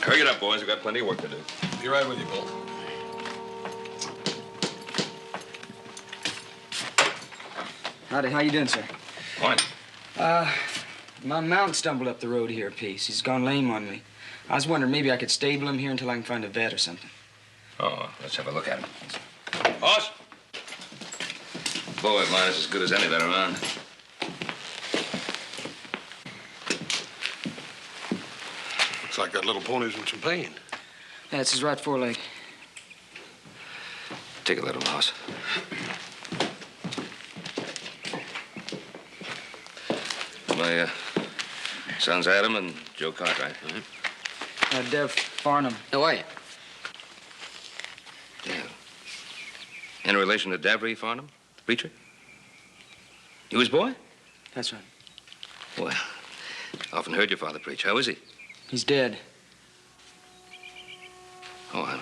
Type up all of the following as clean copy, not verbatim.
Hurry it up, boys. We've got plenty of work to do. Be right with you, Bull. Howdy, how you doing, sir? Morning. My mount stumbled up the road here a piece. He's gone lame on me. I was wondering maybe I could stable him here until I can find a vet or something. Oh, let's have a look at him. Boss! Boy of mine is as good as any vet around. Looks like that little pony's in some pain. Yeah, it's his right foreleg. Take a little, boss. My sons Adam and Joe Cartwright. Dev Farnum. How are you? Dev. In relation to Davry Farnum, the preacher? You his boy? That's right. Well, I often heard your father preach. How is he? He's dead. Oh, I'm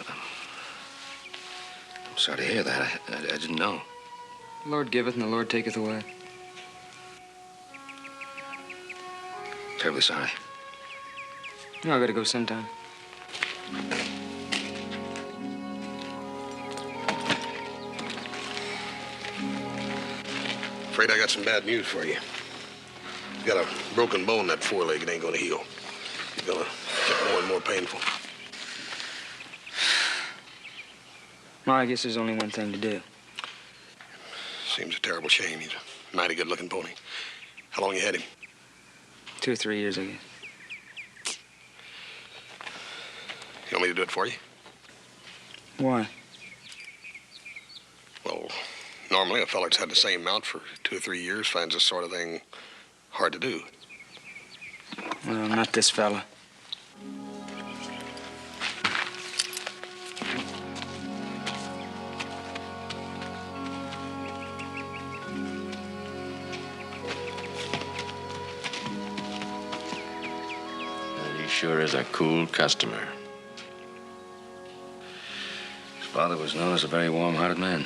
sorry to hear that. I didn't know. The Lord giveth and the Lord taketh away. Terribly sorry. I gotta go sometime. Afraid I got some bad news for you. You got a broken bone in that foreleg. It ain't gonna heal. It's gonna get more and more painful. Well, I guess there's only one thing to do. Seems a terrible shame. He's a mighty good-looking pony. How long you had him? 2 or 3 years, I guess. You want me to do it for you? Why? Well, normally a feller that's had the same mount for 2 or 3 years finds this sort of thing hard to do. Well, not this fella. He sure is a cool customer. His father was known as a very warm-hearted man.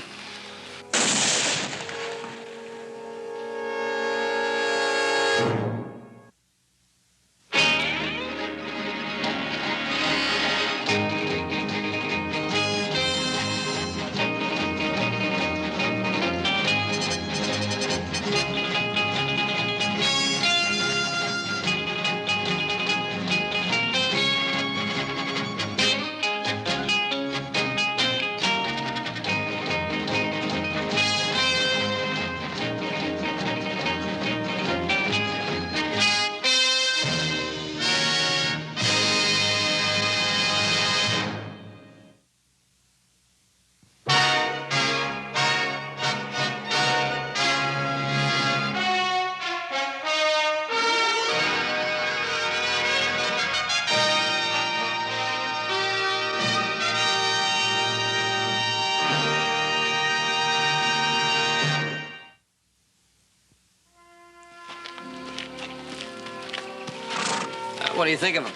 What do you think of him?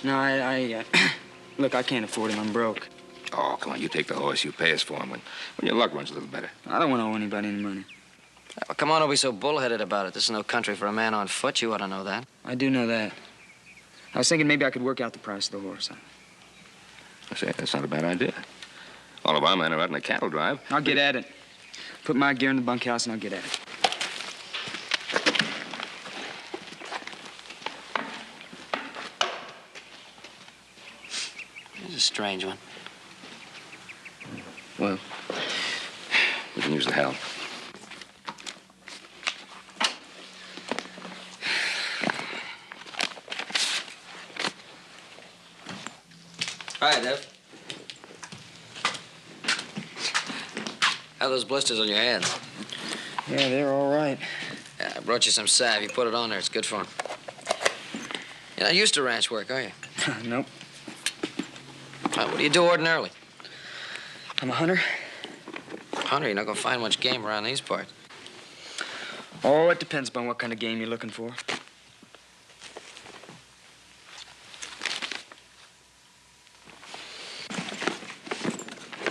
No, look, I can't afford him. I'm broke. Oh, come on, you take the horse. You pay us for him when your luck runs a little better. I don't want to owe anybody any money. Well, come on, don't be so bullheaded about it. This is no country for a man on foot. You ought to know that. I do know that. I was thinking maybe I could work out the price of the horse. I say, that's not a bad idea. All of our men are out in a cattle drive. I'll get at it. Put my gear in the bunkhouse and I'll get at it. This is a strange one. Well, we can use the help. Hi, Dev. How are those blisters on your hands? Yeah, they're all right. Yeah, I brought you some salve. You put it on there. It's good for them. You're not used to ranch work, are you? Nope. What do you do ordinarily? I'm a hunter. Hunter, you're not going to find much game around these parts. Oh, it depends upon what kind of game you're looking for.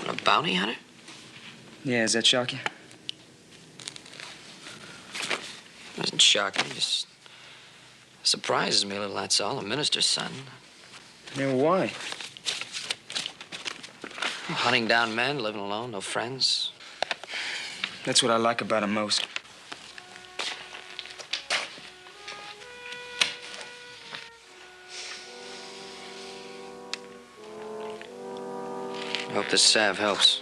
A bounty hunter? Yeah, does that shock you? Doesn't shock me. Just Surprises me a little, that's all. A minister's son. Yeah, why? Hunting down men, living alone, no friends. That's what I like about him most. I hope this salve helps.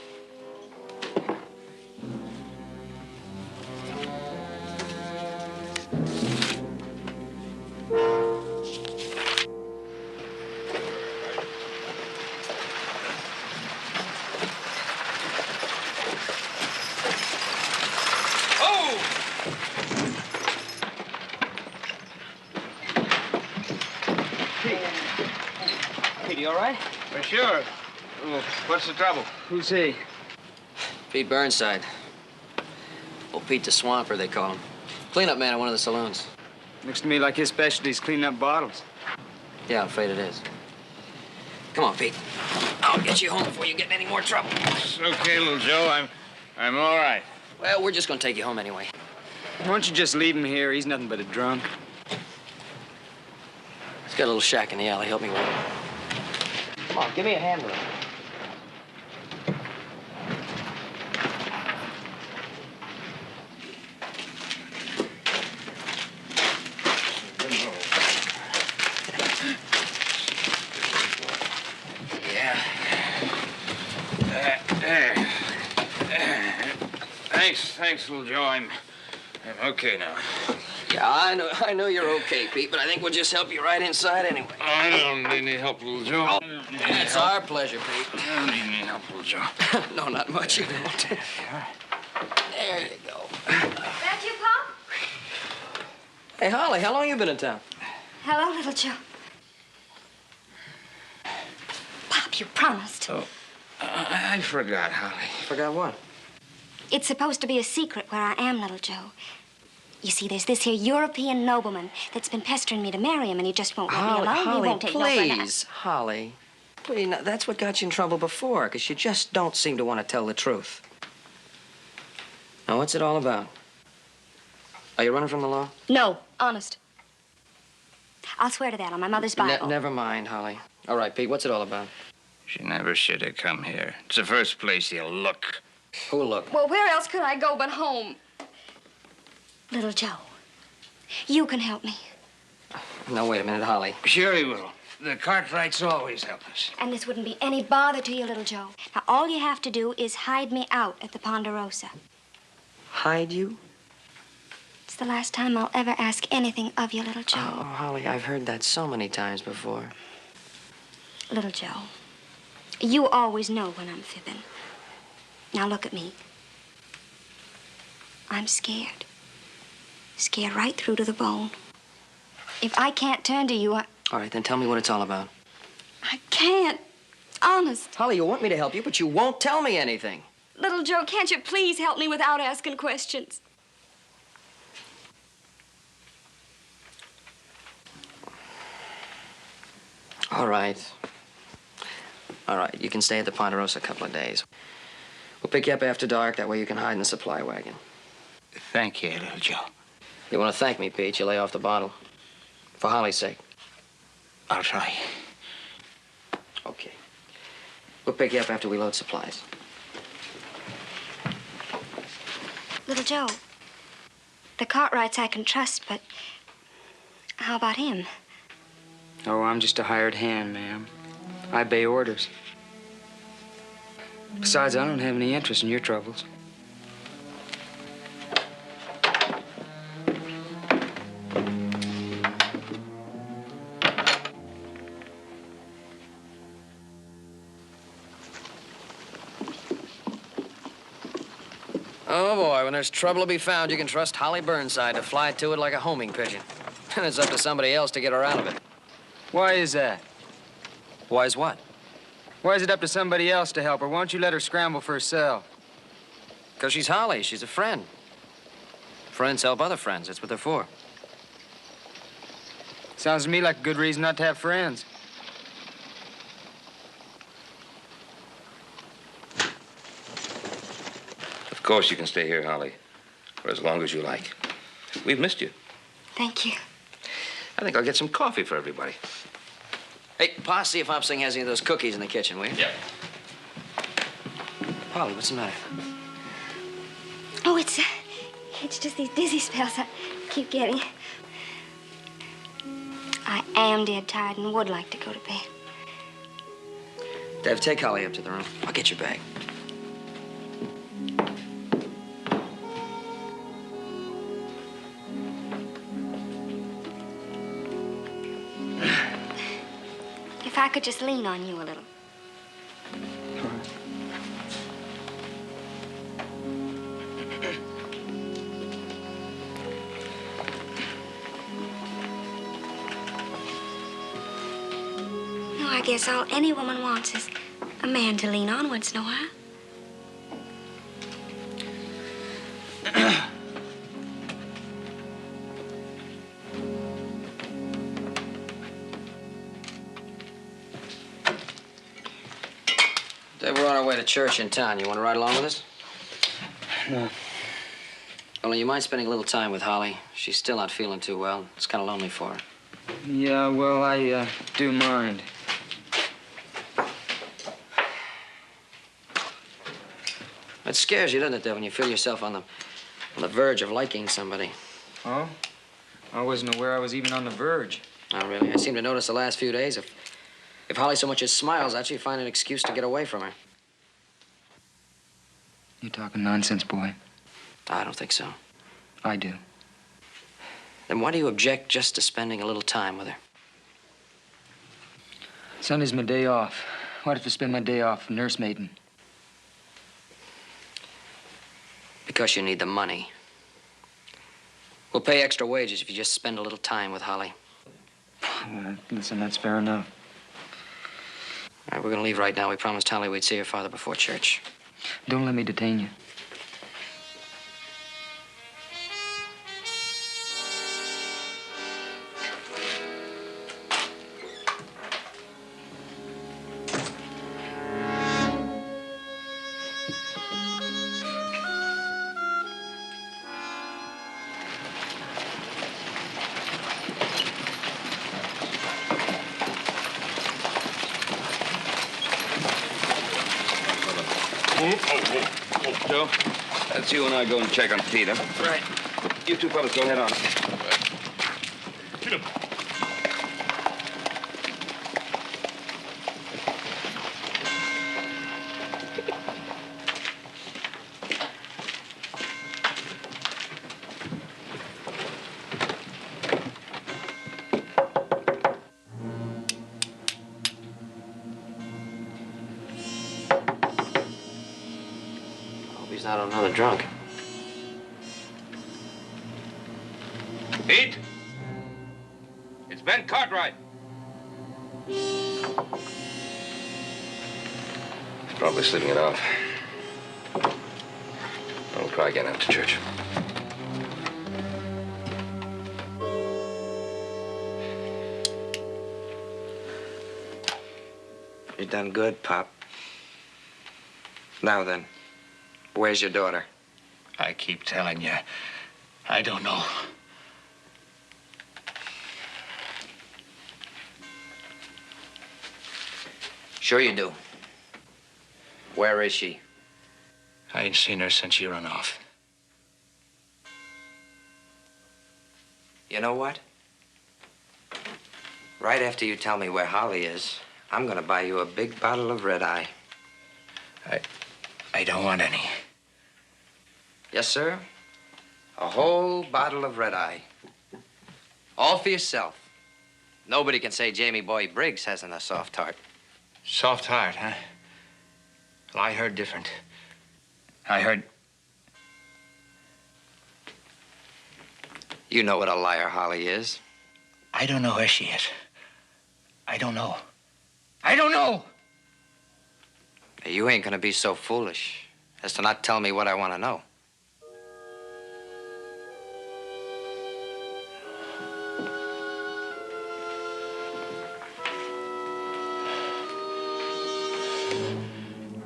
You all right? Well, sure. Well, what's the trouble? Who's he? Pete Burnside. Old Pete the Swamper, they call him. Cleanup man at one of the saloons. Looks to me like his specialty's cleaning up bottles. Yeah, I'm afraid it is. Come on, Pete. I'll get you home before you get in any more trouble. It's okay, little Joe. I'm all right. Well, we're just gonna take you home anyway. Why don't you just leave him here? He's nothing but a drunk. He's got a little shack in the alley. Help me with it. Come on, give me a hand with it. Thanks, little Joe. I'm okay now. Yeah, I know you're okay, Pete, but I think we'll just help you right inside anyway. I don't need any help, little Joe. It's our pleasure, Pete. I don't need any help, little Joe. No, not much, you don't. There you go. That you, Pop? Hey, Holly, how long you been in town? Hello, little Joe. Pop, you promised. Oh, I forgot, Holly. Forgot what? It's supposed to be a secret where I am, little Joe. You see, there's this here European nobleman that's been pestering me to marry him, and he just won't let me alone. Holly, He won't take no for an please, Holly. Please, now, that's what got you in trouble before, because you just don't seem to want to tell the truth. Now, what's it all about? Are you running from the law? No, honest. I'll swear to that on my mother's Bible. Never mind, Holly. All right, Pete, what's it all about? She never should have come here. It's the first place you'll look. Who'll look? Well, where else could I go but home? Little Joe, you can help me. Now, wait a minute, Holly. Sure he will. The Cartwrights always help us. And this wouldn't be any bother to you, little Joe. Now, all you have to do is hide me out at the Ponderosa. Hide you? It's the last time I'll ever ask anything of you, little Joe. Oh, Holly, I've heard that so many times before. Little Joe, you always know when I'm fibbing. Now look at me. I'm scared. Scared right through to the bone. If I can't turn to you, All right, then tell me what it's all about. I can't. Honest. Holly, you want me to help you, but you won't tell me anything. Little Joe, can't you please help me without asking questions? All right. All right, you can stay at the Ponderosa a couple of days. We'll pick you up after dark. That way you can hide in the supply wagon. Thank you, little Joe. You want to thank me, Pete? You lay off the bottle. For Holly's sake. I'll try. Okay. We'll pick you up after we load supplies. Little Joe, the Cartwrights I can trust, but how about him? Oh, I'm just a hired hand, ma'am. I obey orders. Besides, I don't have any interest in your troubles. Oh, boy, when there's trouble to be found, you can trust Holly Burnside to fly to it like a homing pigeon. And it's up to somebody else to get her out of it. Why is that? Why's what? Why is it up to somebody else to help her? Why don't you let her scramble for herself? Because she's Holly. She's a friend. Friends help other friends. That's what they're for. Sounds to me like a good reason not to have friends. Of course you can stay here, Holly, for as long as you like. We've missed you. Thank you. I think I'll get some coffee for everybody. Hey, Pa, see if Hopsing has any of those cookies in the kitchen, will you? Yeah. Polly, what's the matter? Oh, it's just these dizzy spells I keep getting. I am dead tired and would like to go to bed. Dev, take Holly up to the room. I'll get your bag. If I could just lean on you a little. No, I guess all any woman wants is a man to lean on once in a while. Dave, we're on our way to church in town. You want to ride along with us? No. Only you mind spending a little time with Holly? She's still not feeling too well. It's kind of lonely for her. Yeah, well, I do mind. It scares you, doesn't it, Dave, when you feel yourself on the verge of liking somebody? Oh? I wasn't aware I was even on the verge. Not really. I seem to notice the last few days, if Holly so much as smiles at you, you find an excuse to get away from her. You talking nonsense, boy? I don't think so. I do. Then why do you object just to spending a little time with her? Sunday's my day off. Why'd I have to spend my day off nursemaiding? Because you need the money. We'll pay extra wages if you just spend a little time with Holly. Listen, that's fair enough. All right, we're gonna leave right now. We promised Holly we'd see her father before church. Don't let me detain you. Joe, that's you and I go and check on Peter. Right. You two fellas go ahead on. He's not another drunk. Pete? It's Ben Cartwright. He's probably sleeping it off. I'll try again after church. You done good, Pop. Now then, where's your daughter? I keep telling you, I don't know. Sure you do. Where is she? I ain't seen her since you run off. You know what? Right after you tell me where Holly is, I'm gonna buy you a big bottle of red-eye. I don't want any. Yes, sir. A whole bottle of red-eye. All for yourself. Nobody can say Jamie Boy Briggs hasn't a soft heart. Soft heart, huh? Well, I heard different. I heard... You know what a liar Holly is. I don't know where she is. I don't know. I don't know! You ain't gonna be so foolish as to not tell me what I want to know.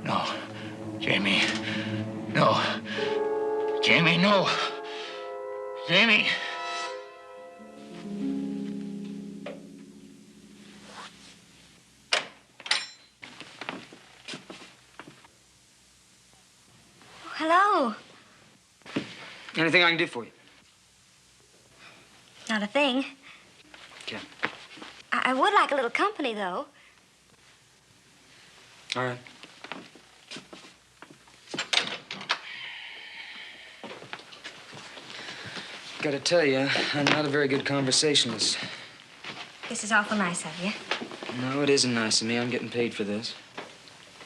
No. Jamie. No. Jamie, no. Jamie. hello. Anything I can do for you? Not a thing. Okay. I would like a little company, though. All right. Gotta tell you, I'm not a very good conversationalist. This is awful nice of you. No, it isn't nice of me. I'm getting paid for this.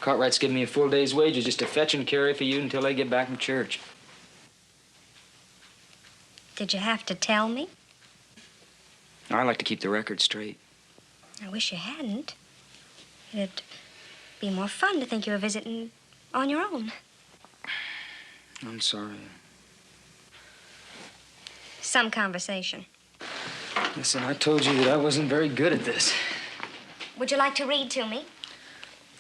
Cartwrights give me a full day's wages just to fetch and carry for you until they get back from church. Did you have to tell me? I like to keep the record straight. I wish you hadn't. It'd be more fun to think you were visiting on your own. I'm sorry. Some conversation. Listen, I told you that I wasn't very good at this. Would you like to read to me?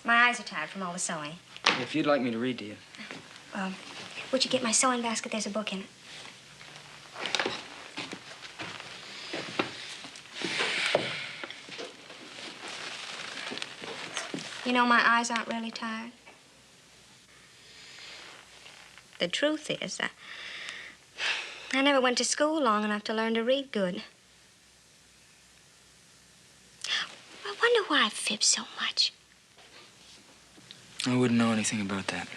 My eyes are tired from all the sewing. If you'd like me to read to you. Would you get my sewing basket? There's a book in it. You know, my eyes aren't really tired. The truth is, I never went to school long enough to learn to read good. I wonder why I fib so much. I wouldn't know anything about that.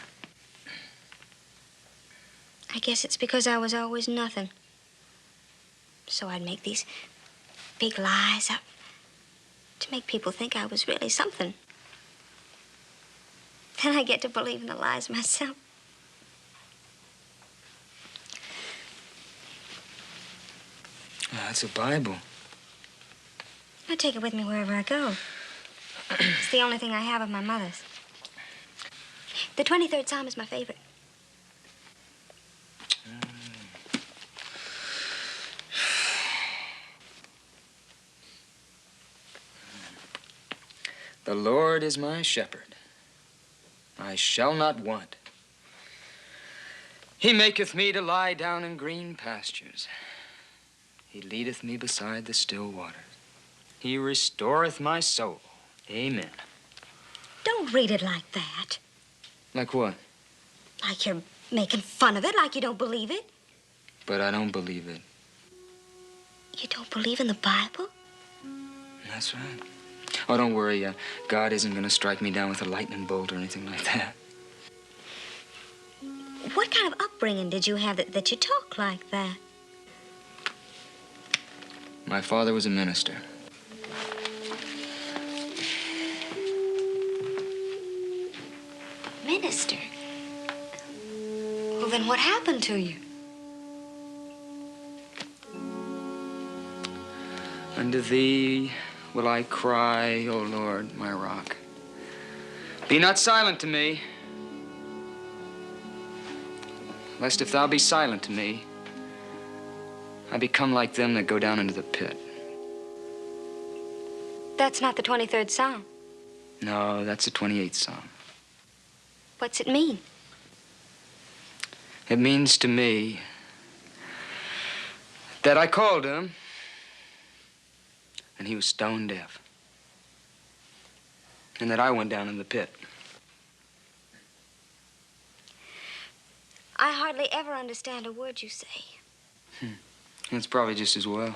I guess it's because I was always nothing. So I'd make these big lies up to make people think I was really something. Then I get to believe in the lies myself. That's a Bible. I take it with me wherever I go. It's the only thing I have of my mother's. The 23rd Psalm is my favorite. The Lord is my shepherd. I shall not want. He maketh me to lie down in green pastures. He leadeth me beside the still waters. He restoreth my soul. Amen. Don't read it like that. Like what? Like you're making fun of it, like you don't believe it. But I don't believe it. You don't believe in the Bible? That's right. Oh, don't worry. God isn't going to strike me down with a lightning bolt or anything like that. What kind of upbringing did you have that you talk like that? My father was a minister. Minister? Well, then what happened to you? Unto thee will I cry, O Lord, my rock. Be not silent to me, lest if thou be silent to me, I become like them that go down into the pit. That's not the 23rd Psalm. No, that's the 28th Psalm. What's it mean? It means to me that I called him, and he was stone deaf. And that I went down in the pit. I hardly ever understand a word you say. It's probably just as well.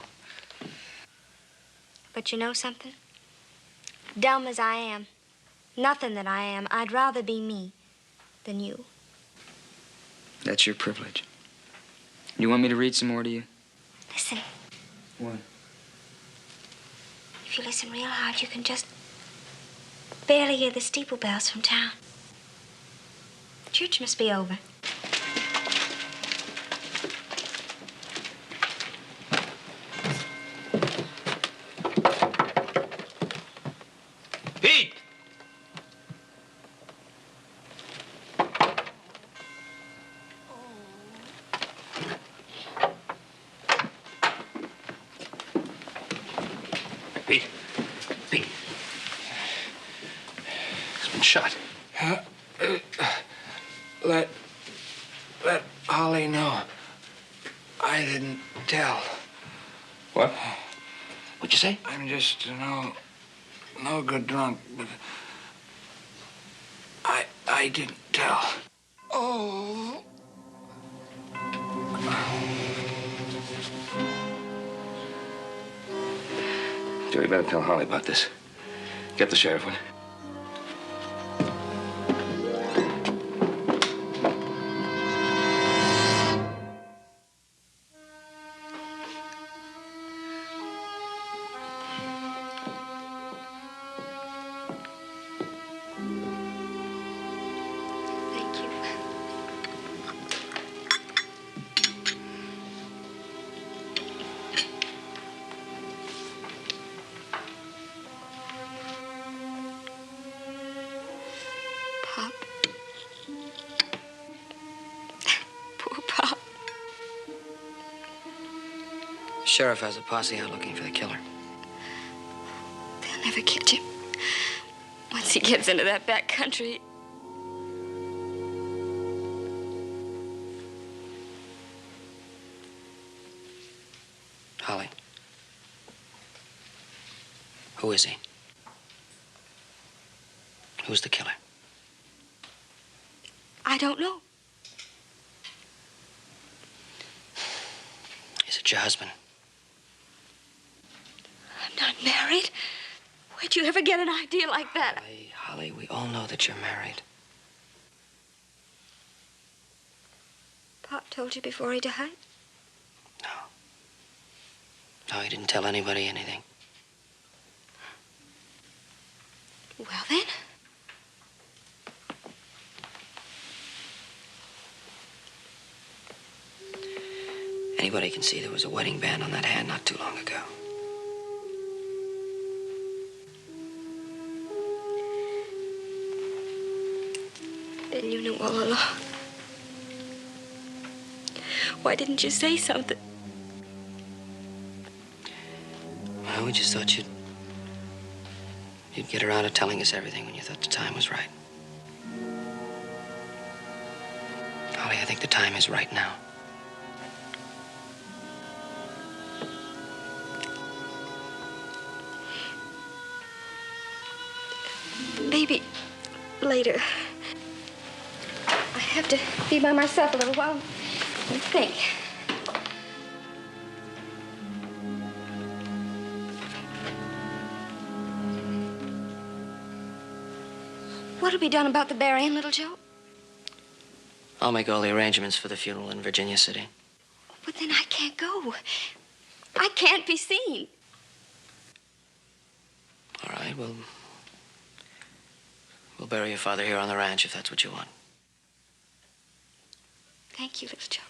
But you know something? Dumb as I am, nothing that I am, I'd rather be me than you. That's your privilege. You want me to read some more to you? Listen. What? If you listen real hard, you can just barely hear the steeple bells from town. Church must be over. Pete! Pete. Pete. He's been shot. Let Holly know. I didn't tell. What? What'd you say? I'm just no good drunk, but I didn't tell. Oh. Joe, you better tell Holly about this. Get the sheriff one. Thank you. Pop. Poor Pop. Sheriff has a posse out looking for the killer. They'll never catch him. Once he gets into that back country. Holly. Who is he? Who's the killer? I don't know. Is it your husband? I'm not married. Where'd you ever get an idea like that? Holly, we all know that you're married. Pop told you before he died? No, he didn't tell anybody anything. Well, then. Anybody can see there was a wedding band on that hand not too long ago. Then you knew all along. Why didn't you say something? Well, we just thought you'd get around to telling us everything when you thought the time was right. Holly, I think the time is right now. Maybe later. I have to be by myself a little while and think. What'll be done about the burying, little Joe? I'll make all the arrangements for the funeral in Virginia City. But then I can't go. I can't be seen. All right, we'll bury your father here on the ranch if that's what you want. Thank you, little Joe.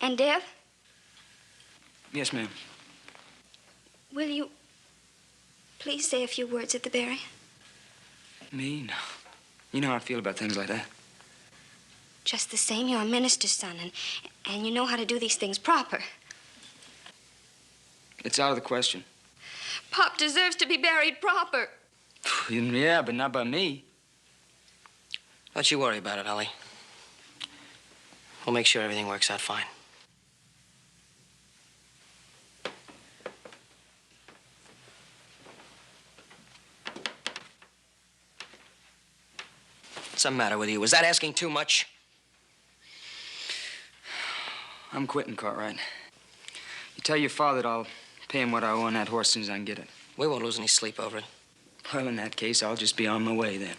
And Dev, Yes, ma'am. will you please say a few words at the burying? Me? No. You know how I feel about things like that. Just the same, you're a minister's son, and you know how to do these things proper. It's out of the question. Pop deserves to be buried proper. Yeah, but not by me. Don't you worry about it, Holly. We'll make sure everything works out fine. What's the matter with you? Was that asking too much? I'm quitting, Cartwright. You tell your father that I'll pay him what I owe on that horse as soon as I can get it. We won't lose any sleep over it. Well, in that case, I'll just be on my way then.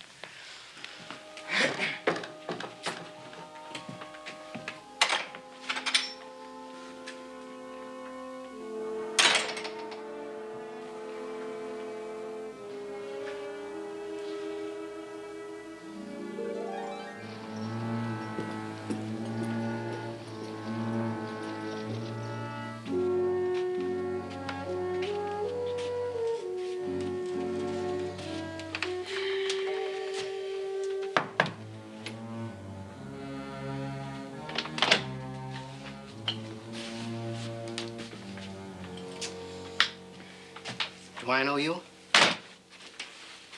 Do I know you?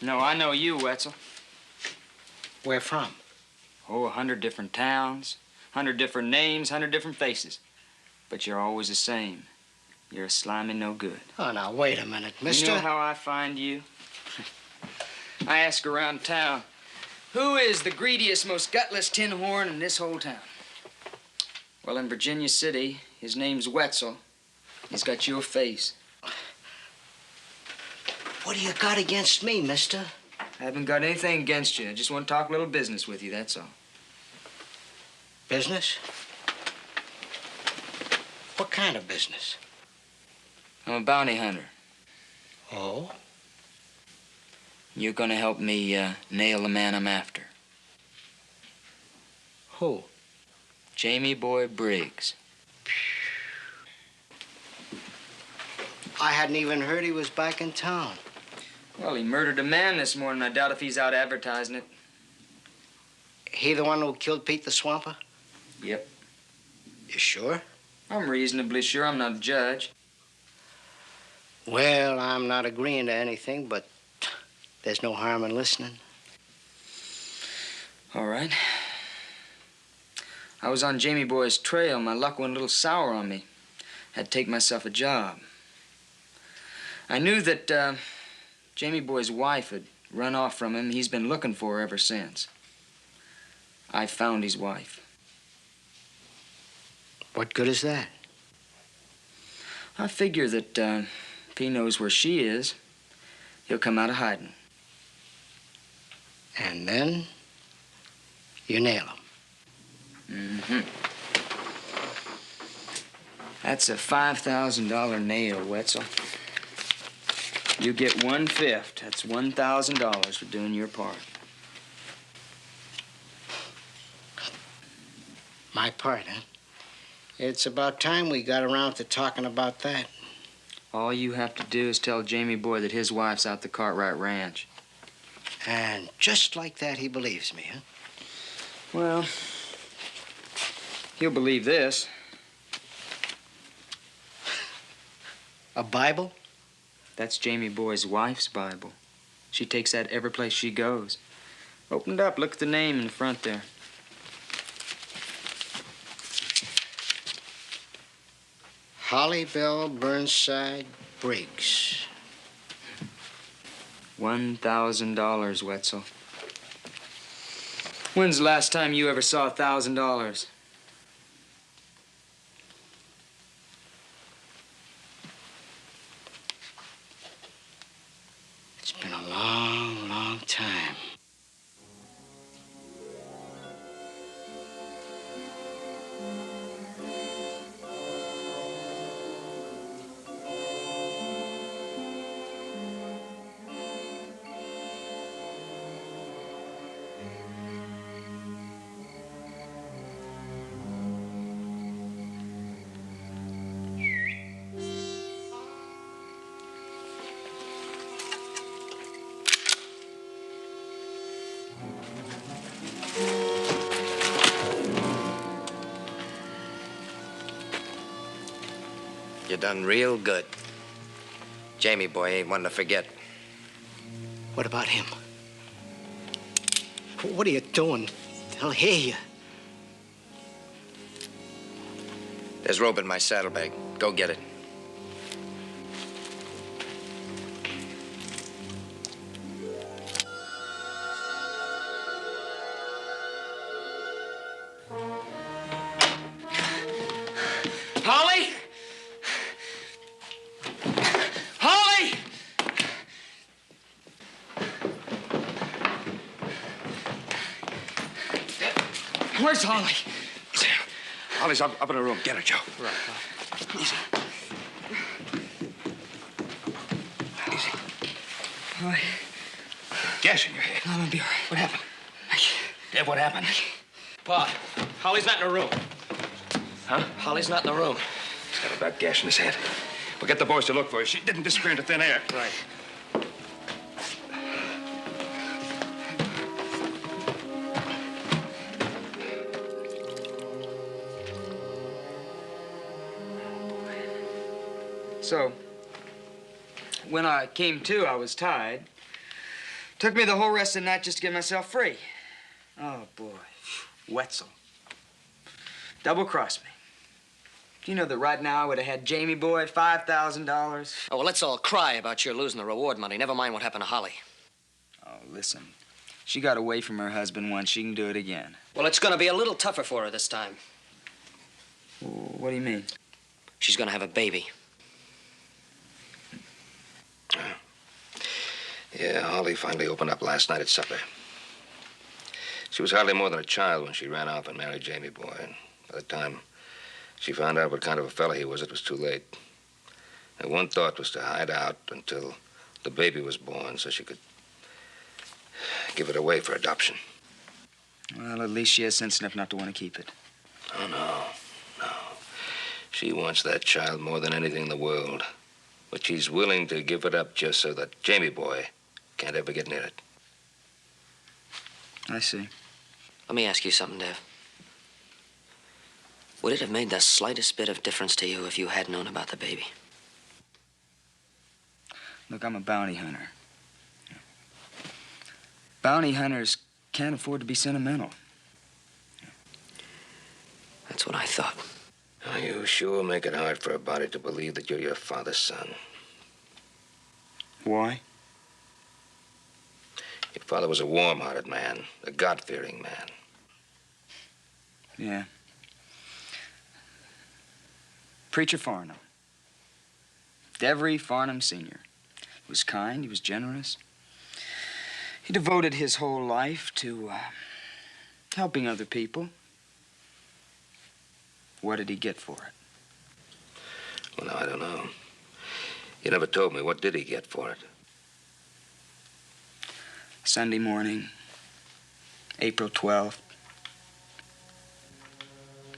No, I know you, Wetzel. Where from? Oh, 100 different towns, 100 different names, 100 different faces. But you're always the same. You're a slimy no good. Oh, now, wait a minute, mister. You know how I find you? I ask around town, who is the greediest, most gutless tin horn in this whole town? Well, in Virginia City, his name's Wetzel, He's got your face. What do you got against me, mister? I haven't got anything against you. I just want to talk a little business with you, that's all. Business? What kind of business? I'm a bounty hunter. Oh? You're gonna help me nail the man I'm after. Who? Jamie Boy Briggs. I hadn't even heard he was back in town. Well, he murdered a man this morning. I doubt if he's out advertising it. He the one who killed Pete the Swamper? Yep. You sure? I'm reasonably sure. I'm not a judge. Well, I'm not agreeing to anything, but there's no harm in listening. All right. I was on Jamie Boy's trail. My luck went a little sour on me. Had to take myself a job. I knew that Jamie Boy's wife had run off from him. He's been looking for her ever since. I found his wife. What good is that? I figure that if he knows where she is, he'll come out of hiding. And then you nail him. Mm-hmm. That's a $5,000 nail, Wetzel. You get 1/5. That's $1,000 for doing your part. My part, huh? It's about time we got around to talking about that. All you have to do is tell Jamie Boy that his wife's out the Cartwright ranch. And just like that, he believes me, huh? Well, he'll believe this. A Bible? That's Jamie Boy's wife's Bible. She takes that every place she goes. Open it up. Look at the name in the front there. Holly Bell Burnside Briggs. $1,000, Wetzel. When's the last time you ever saw $1,000? It's been a long, long time. You done real good. Jamie Boy ain't one to forget. What about him? What are you doing? He'll hear you. There's rope in my saddlebag. Go get it. Holly! Holly! Where's Holly? Holly's up in her room. Get her, Joe. Right. Easy. Easy. All right. Gash in your head. I'm gonna be all right. What happened? Deb, what happened? Pa, Holly's not in the room. Huh? Holly's not in the room. He's got a bad gash in his head. We'll get the boys to look for her. She didn't disappear into thin air. Right. So, when I came to, I was tied. Took me the whole rest of the night just to get myself free. Oh, boy. Wetzel. Double-crossed me. Do you know that right now I would have had Jamie Boy $5,000? Oh, well, let's all cry about your losing the reward money. Never mind what happened to Holly. Oh, listen. She got away from her husband once. She can do it again. Well, it's going to be a little tougher for her this time. What do you mean? She's going to have a baby. Yeah, Holly finally opened up last night at supper. She was hardly more than a child when she ran off and married Jamie Boy. And by the time she found out what kind of a fella he was, it was too late. Her one thought was to hide out until the baby was born so she could give it away for adoption. Well, at least she has sense enough not to want to keep it. Oh, no. She wants that child more than anything in the world. But she's willing to give it up just so that Jamie Boy can't ever get near it. I see. Let me ask you something, Dev. Would it have made the slightest bit of difference to you if you had known about the baby? Look, I'm a bounty hunter. Bounty hunters can't afford to be sentimental. That's what I thought. Oh, you sure make it hard for a body to believe that you're your father's son. Why? Your father was a warm-hearted man, a God-fearing man. Yeah. Preacher Farnum. Devery Farnum Sr. He was kind, he was generous. He devoted his whole life to helping other people. What did he get for it? Well, now, I don't know. You never told me. What did he get for it? Sunday morning, April 12th,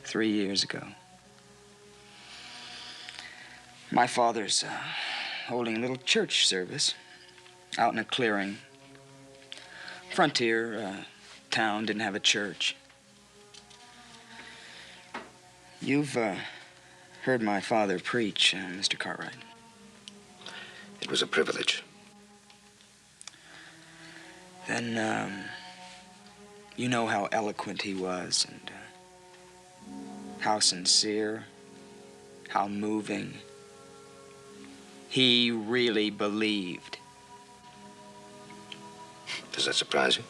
3 years ago. My father's holding a little church service out in a clearing. Frontier town, didn't have a church. You've heard my father preach, Mr. Cartwright. It was a privilege. Then, you know how eloquent he was and how sincere, how moving. He really believed. Does that surprise you?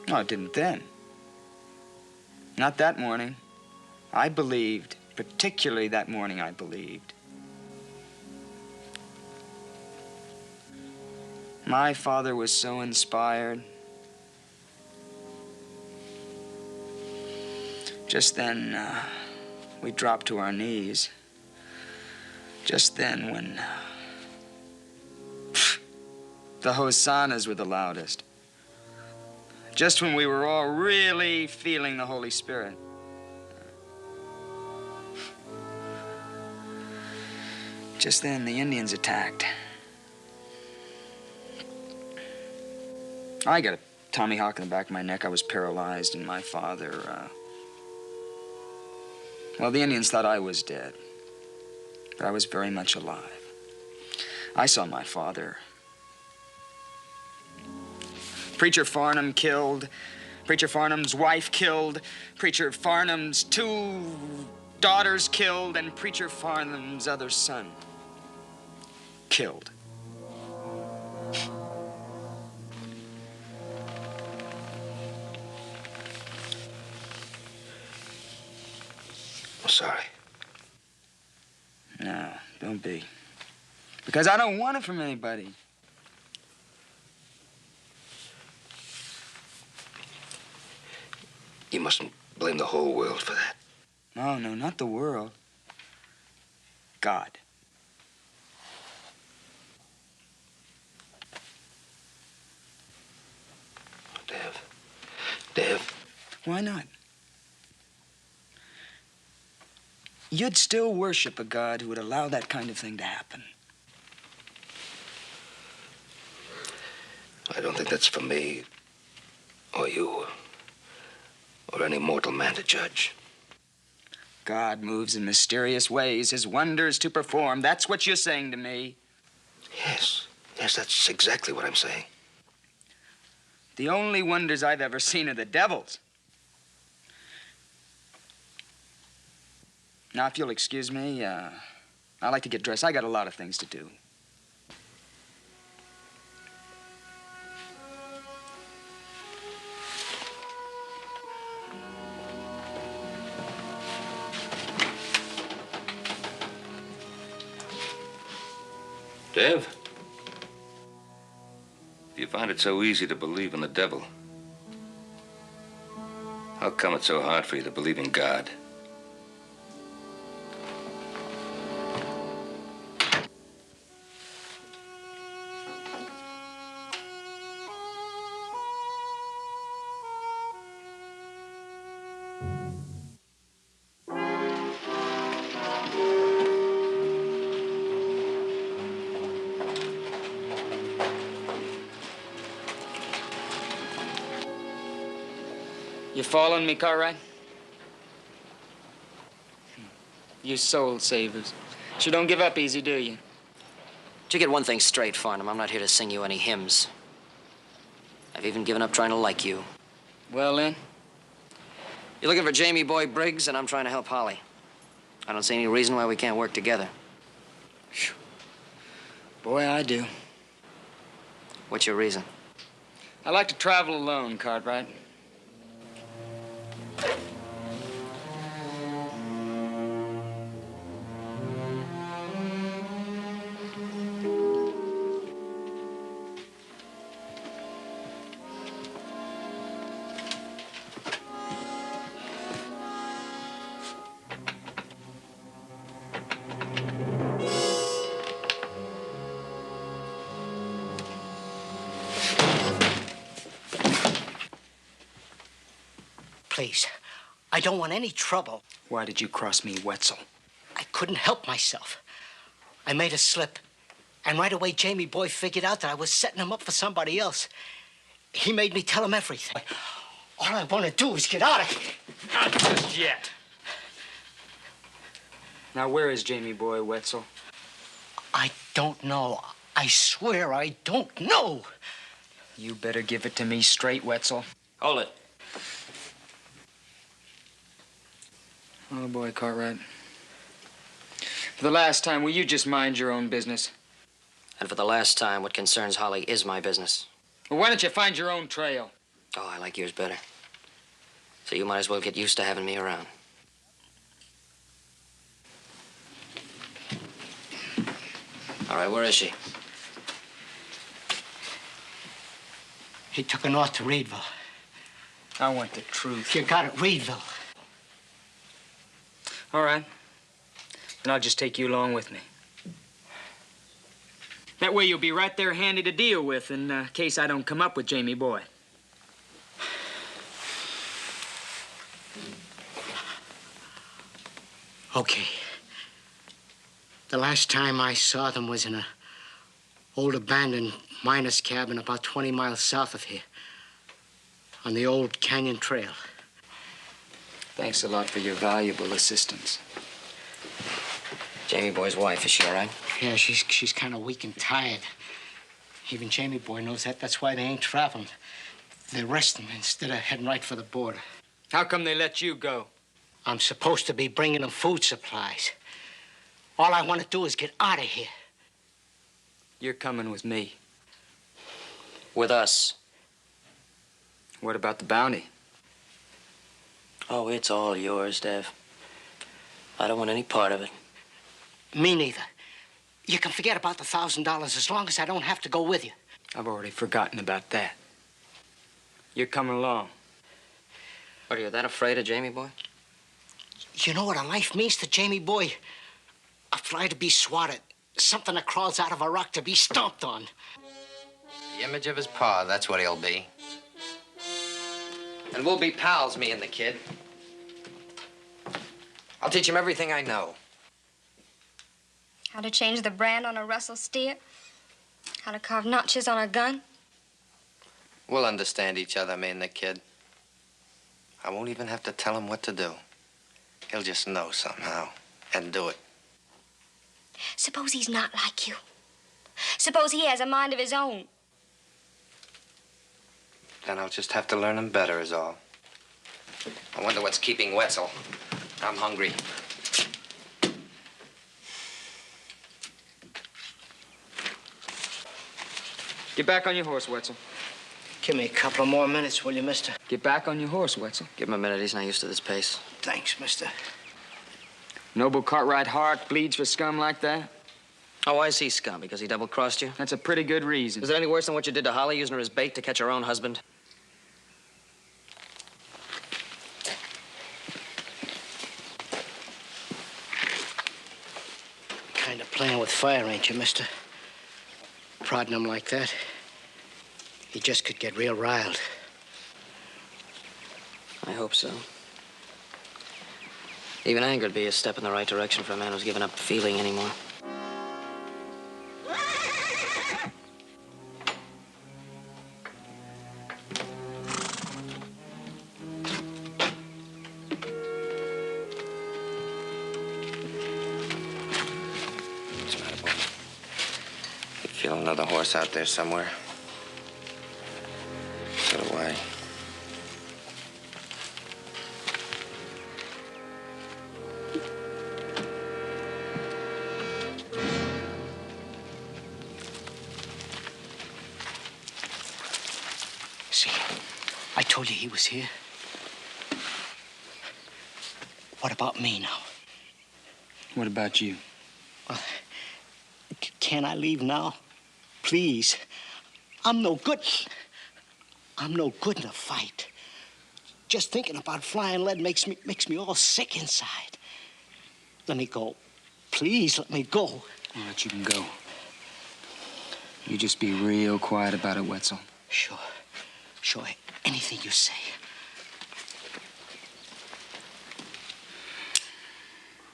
No, it didn't then. Not that morning. I believed, particularly that morning I believed. My father was so inspired. Just then, we dropped to our knees. Just then, when the hosannas were the loudest. Just when we were all really feeling the Holy Spirit. Just then, the Indians attacked. I got a Tommy Hawk in the back of my neck. I was paralyzed, and my father, well, the Indians thought I was dead, but I was very much alive. I saw my father. Preacher Farnum killed, Preacher Farnum's wife killed, Preacher Farnum's 2 daughters killed, and Preacher Farnum's other son killed. I'm sorry. No, don't be. Because I don't want it from anybody. You mustn't blame the whole world for that. No, not the world. God. Dev. Why not? You'd still worship a God who would allow that kind of thing to happen. I don't think that's for me, or you, or any mortal man to judge. God moves in mysterious ways, his wonders to perform. That's what you're saying to me. Yes, that's exactly what I'm saying. The only wonders I've ever seen are the devil's. Now, if you'll excuse me, I'd like to get dressed. I got a lot of things to do. Dev? you find it so easy to believe in the devil, how come it's so hard for you to believe in God? You following me, Cartwright? You soul savers. You don't give up easy, do you? Did you get one thing straight, Farnum? I'm not here to sing you any hymns. I've even given up trying to like you. Well, then? You're looking for Jamie Boy Briggs, and I'm trying to help Holly. I don't see any reason why we can't work together. Boy, I do. What's your reason? I like to travel alone, Cartwright. Please, I don't want any trouble. Why did you cross me, Wetzel? I couldn't help myself. I made a slip, and right away Jamie Boy figured out that I was setting him up for somebody else. He made me tell him everything. All I want to do is get out of here. Not just yet. Now, where is Jamie Boy, Wetzel? I don't know. I swear I don't know. You better give it to me straight, Wetzel. Hold it. Oh, boy, Cartwright. For the last time, will you just mind your own business? And for the last time, what concerns Holly is my business. Well, why don't you find your own trail? Oh, I like yours better. So you might as well get used to having me around. All right, where is she? He took her north to Reedville. I want the truth. You got it, Reedville. All right. Then I'll just take you along with me. That way you'll be right there handy to deal with in case I don't come up with Jamie Boy. Okay. The last time I saw them was in an old abandoned miner's cabin about 20 miles south of here, on the old Canyon Trail. Thanks a lot for your valuable assistance. Jamie Boy's wife, is she all right? Yeah, she's kind of weak and tired. Even Jamie Boy knows that. That's why they ain't traveling. They're resting instead of heading right for the border. How come they let you go? I'm supposed to be bringing them food supplies. All I want to do is get out of here. You're coming with me. With us. What about the bounty? Oh, it's all yours, Dev. I don't want any part of it. Me neither. You can forget about the $1,000 as long as I don't have to go with you. I've already forgotten about that. You're coming along. What, are you that afraid of Jamie Boy? You know what a life means to Jamie Boy? A fly to be swatted. Something that crawls out of a rock to be stomped on. The image of his pa, that's what he'll be. And we'll be pals, me and the kid. I'll teach him everything I know. How to change the brand on a Russell steer. How to carve notches on a gun. We'll understand each other, me and the kid. I won't even have to tell him what to do. He'll just know somehow and do it. Suppose he's not like you. Suppose he has a mind of his own. Then I'll just have to learn him better is all. I wonder what's keeping Wetzel. I'm hungry. Get back on your horse, Wetzel. Give me a couple of more minutes, will you, mister? Get back on your horse, Wetzel. Give him a minute. He's not used to this pace. Thanks, mister. Noble Cartwright heart bleeds for scum like that? Oh, why is he scum? Because he double-crossed you? That's a pretty good reason. Is it any worse than what you did to Holly, using her as bait to catch her own husband? Kind of playing with fire, ain't you, mister? Prodding him like that, he just could get real riled. I hope so. Even anger would be a step in the right direction for a man who's given up feeling anymore. What's the matter, boy? You feel another horse out there somewhere? So do I. See, I told you he was here. What about me now? What about you? Well, can't I leave now? Please. I'm no good. I'm no good in a fight. Just thinking about flying lead makes me all sick inside. Let me go. Please, let me go. All right, you can go. You just be real quiet about it, Wetzel. Sure. Sure. Anything you say.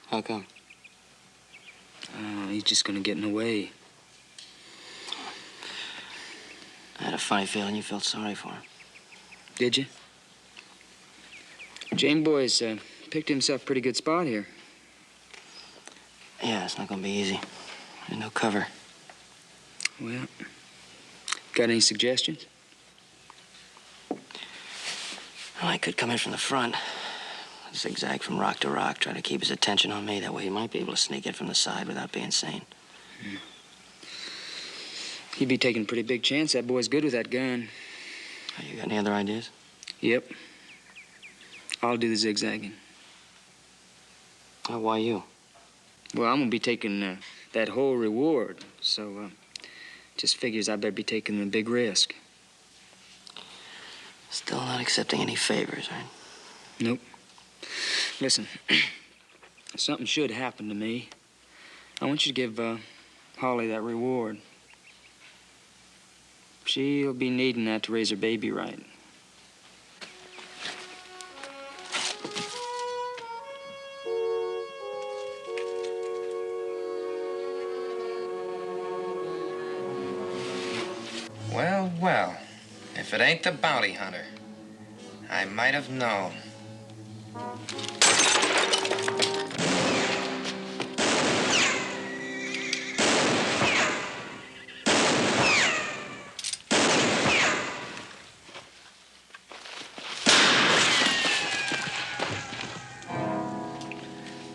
How come? Oh, he's just gonna get in the way. I had a funny feeling you felt sorry for him. Did you? Jamie Boy's picked himself a pretty good spot here. Yeah, it's not gonna be easy. There's no cover. Well, got any suggestions? Well, I could come in from the front, zigzag from rock to rock, try to keep his attention on me. That way he might be able to sneak in from the side without being seen. He'd be taking a pretty big chance. That boy's good with that gun. Oh, you got any other ideas? Yep. I'll do the zigzagging. Oh, why you? Well, I'm gonna be taking that whole reward, so just figures I better be taking the big risk. Still not accepting any favors, right? Nope. Listen, something should happen to me. I want you to give Holly that reward. She'll be needing that to raise her baby right. Well, well. If it ain't the bounty hunter. I might have known.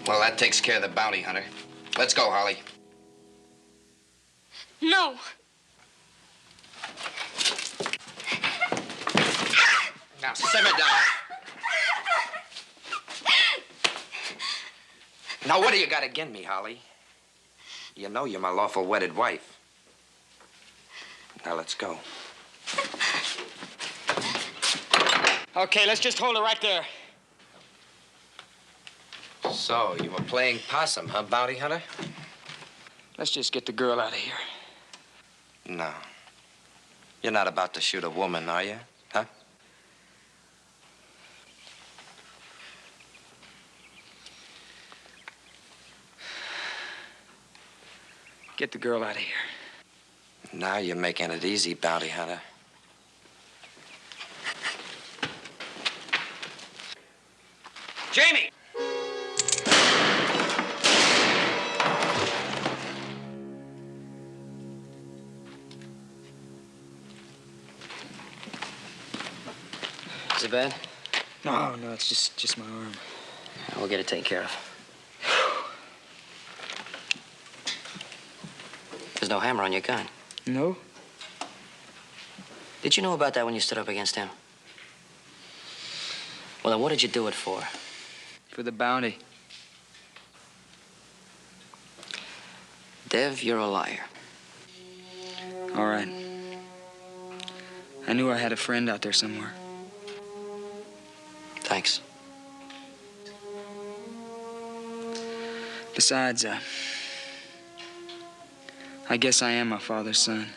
Well, that takes care of the bounty hunter. Let's go, Holly. No. Now, simmer down. Now, what do you got against me, Holly? You know you're my lawful wedded wife. Now, let's go. Okay, let's just hold it right there. So, you were playing possum, huh, bounty hunter? Let's just get the girl out of here. No. You're not about to shoot a woman, are you? Huh? Get the girl out of here. Now you're making it easy, bounty hunter. Jamie! Is it bad? No, it's just my arm. We'll get it taken care of. There's no hammer on your gun. No? Did you know about that when you stood up against him? Well, then what did you do it for? For the bounty. Dev, you're a liar. All right. I knew I had a friend out there somewhere. Thanks. Besides, I guess I am my father's son.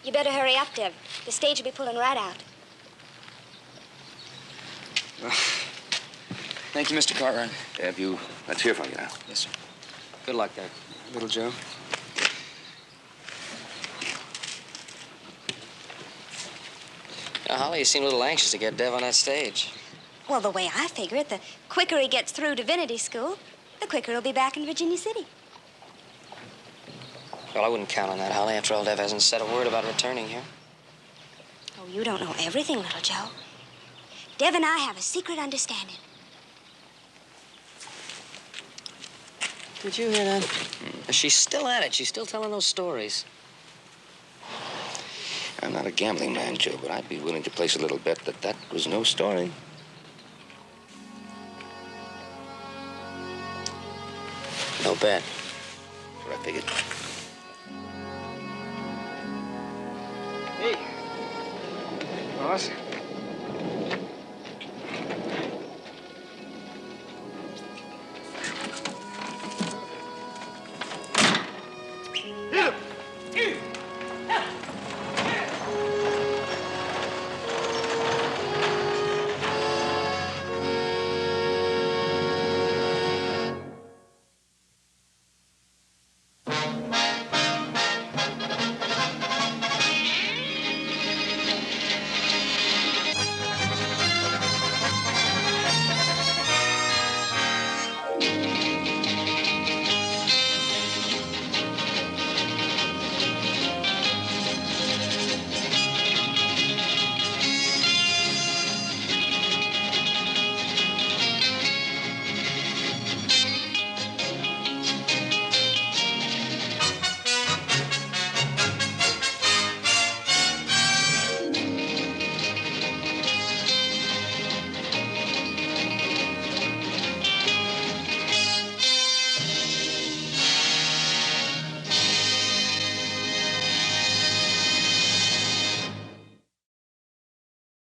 You better hurry up, Dev. The stage will be pulling right out. Thank you, Mr. Cartwright. Let's hear from you now. Yes, sir. Good luck, Dev. Little Joe. Now, Holly, you seem a little anxious to get Dev on that stage. Well, the way I figure it, the quicker he gets through divinity school, the quicker he'll be back in Virginia City. Well, I wouldn't count on that, Holly. After all, Dev hasn't said a word about returning here. Oh, you don't know everything, little Joe. Dev and I have a secret understanding. Did you hear that? She's still at it. She's still telling those stories. I'm not a gambling man, Joe, but I'd be willing to place a little bet that that was no story. No bet. That's what I figured. Hey. Boss.